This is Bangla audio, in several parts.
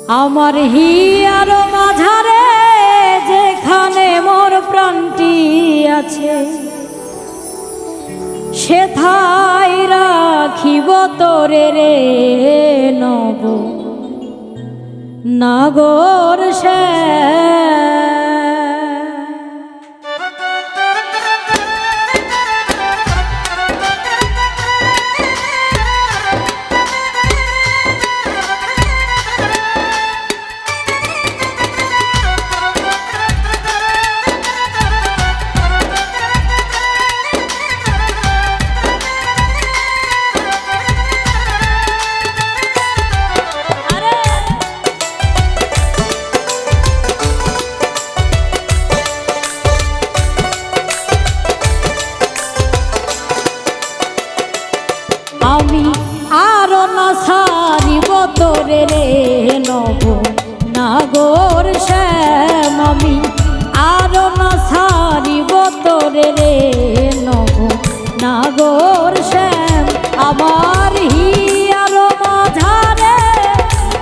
আমার হিয়ার মাঝারে যেখানে মোর প্রাণটি আছে, সেথায় রাখিব তোরে রে নব নাগর সে। আমি আরো না ছাড়িব তোরে রে নব নাগর শ্যাম, আমি আরো না ছাড়িব তোরে রে নব নাগর শ্যাম। আমার হিয়ার মাঝারে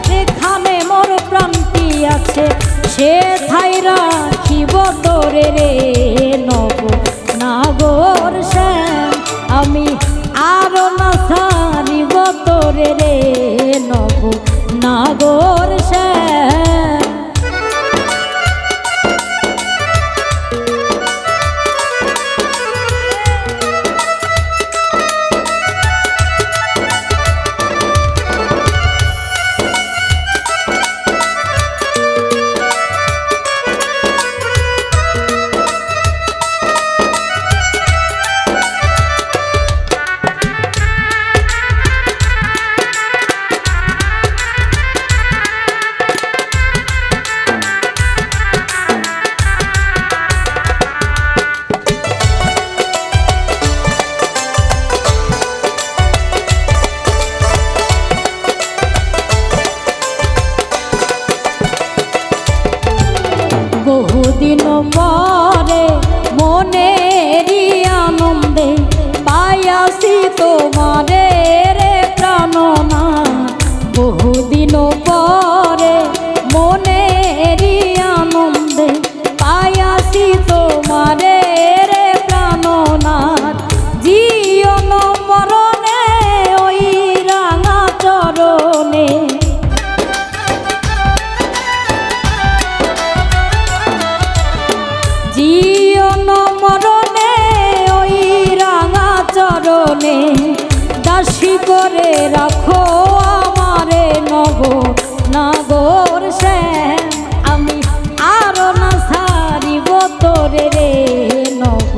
যেখানে মোর প্রাণটি আছে, সেথায় রাখিব তোরে রে নব নাগর শ্যাম। আমি আরো না ছাড়িব তোরে রে নব নাগর শ্যাম। বহুদিন পরে মনেরই আনন্দে পাইয়াছি তোমারে রে প্রাণনা। বহুদিন পরে মনেরই আনন্দে পাইয়াছি তোমারে রে প্রাণনা। জীবন মরণে ওই রাঙা চরণে, জীবন মরণে ওই রাঙা চরণে দাসী করে রাখো আমারে নব নাগর শ্যাম। আমি আরো না ছাড়িব তোরে রে নব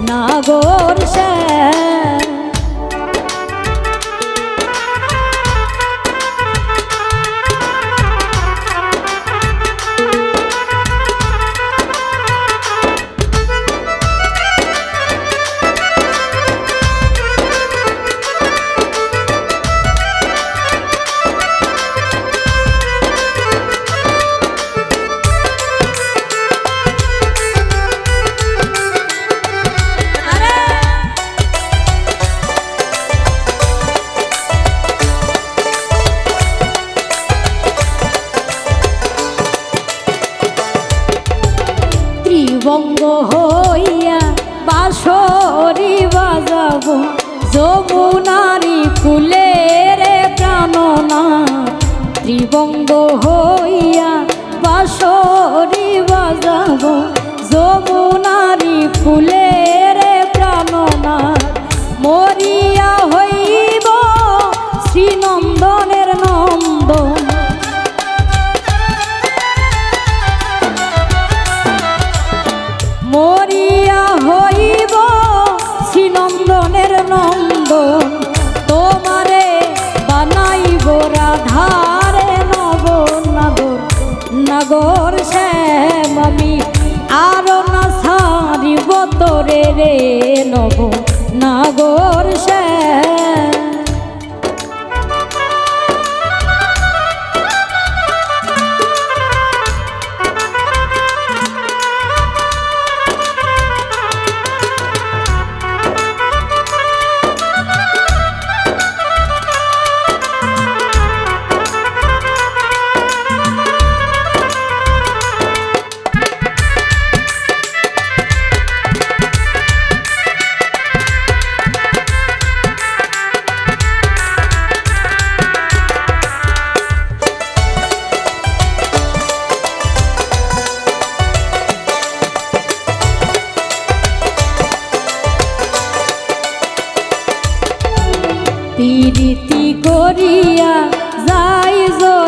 নাগর শ্যাম। ত্রিবঙ্গ হইয়া বাঁশরি বাজাব যমুনারি কুলে রে প্রাণনা। ত্রিবঙ্গ হইয়া বাঁশরি বাজাব যমুনারি কুলে রে প্রাণনা। মরিয়া হইব শ্রীনন্দনের নন্দন, মরিয়া হইব শ্রীনন্দনের নন্দন। তোমারে বানাইব রাধারে নব নাগর নাগর শ্যাম। আমি আরো না ছাড়িব তোরে রে নব নাগর শ্যাম।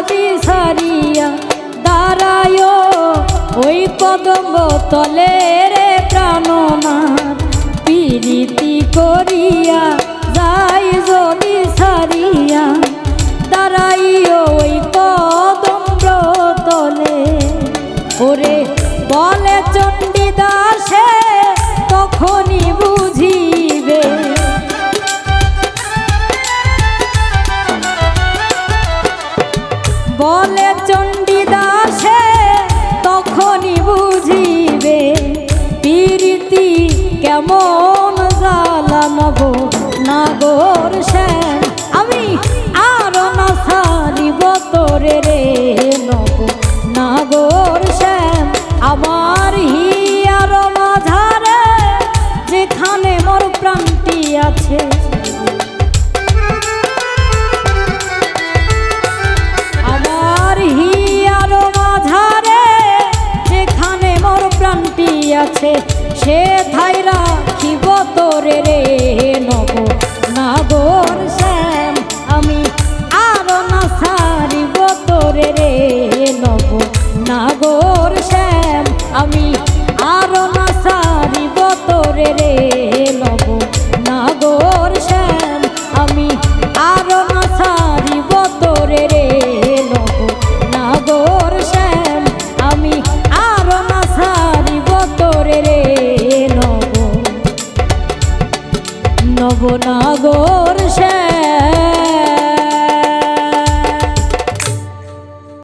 যদি সারিয়া দাঁড়ায় ওই কদম্ব তলে রে প্রাণনাথ প্রীতি করিয়া যাই যদি সারিয়া দাঁড়াইও ওই কদম্ব তলে ওরে বলে চণ্ডীদাসে তখনই বুঝিবে বলে চণ্ডীদাসে তখনই বুঝিবে প্রীতি কেমন জ্বালানব নাগর শ্যাম আমি আর না ছাড়িব তোরে রে নব নাগর শ্যাম আমার হিয়ার মাঝারে যেখানে মোর প্রাণটি আছে আমার হিয়ার মাঝারে যেখানে মোর প্রাণটি আছে সে ঠাই রাখিব তোরে রে নব নাগর শ্যাম আমি আর না ছাড়িব তোরে রে নব নাগর শ্যাম আমি আর না ছাড়িব তোরে রে নব নাগর শ্যাম আমি আর না ছাড়িব তোরে রে নব নাগর শ্যাম আমি আর না ছাড়িব তোরে রে নব নব নাগর